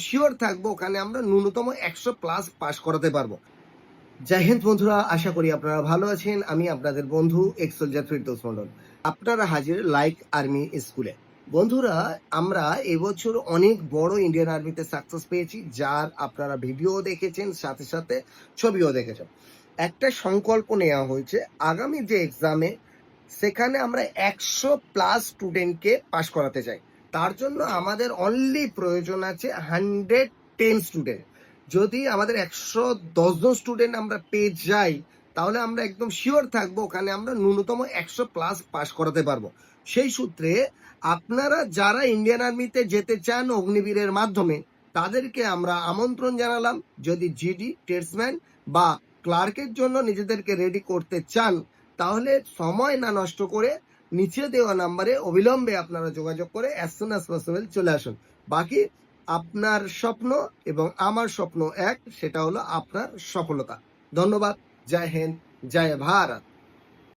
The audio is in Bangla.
শিওর থাকবো ওখানে আমরা ন্যূনতম 100+ পাস করাতে পারবো। জয় হিন্দ বন্ধুরা, আশা করি আপনারা ভালো আছেন। আমি আপনাদের বন্ধু এক্স সোলজার ফিরদৌস মন্ডল। আপনারা হাজির লাইক আর্মি স্কুলে। বন্ধুরা, আমরা এবছর অনেক বড় ইন্ডিয়ান আর্মিতে সাকসেস পেয়েছি, যার আপনারা ভিডিও দেখেছেন, সাথে সাথে ছবিও দেখেছেন। একটা সংকল্প নেওয়া হয়েছে, আগামী যে এক্সামে সেখানে আমরা 100+ স্টুডেন্টকে পাস করাতে চাই। তার জন্য আমাদের অনলি প্রয়োজন আছে 110 স্টুডেন্ট। যদি আমাদের 110 জন স্টুডেন্ট আমরা পেয়ে যাই, তাহলে আমরা একদম শিওর থাকবো ওখানে আমরা ন্যূনতম 100+ পাস করাতে পারবো। সেই সূত্রে আপনারা যারা ইন্ডিয়ান আর্মিতে যেতে চান অগ্নিবীরের মাধ্যমে, তাদেরকে আমরা আমন্ত্রণ জানালাম। যদি জিডি, টেটসম্যান বা ক্লার্কের জন্য নিজেদেরকে রেডি করতে চান, তাহলে সময় না নষ্ট করে নিচে দেওয়া নাম্বারে অবিলম্বে আপনারা যোগাযোগ করে অ্যাজ সুন অ্যাজ পসিবল চলে আসুন। বাকি আপনার স্বপ্ন এবং আমার স্বপ্ন এক, সেটা হলো আপনার সফলতা। ধন্যবাদ। জয় হিন্দ, জয় ভারত।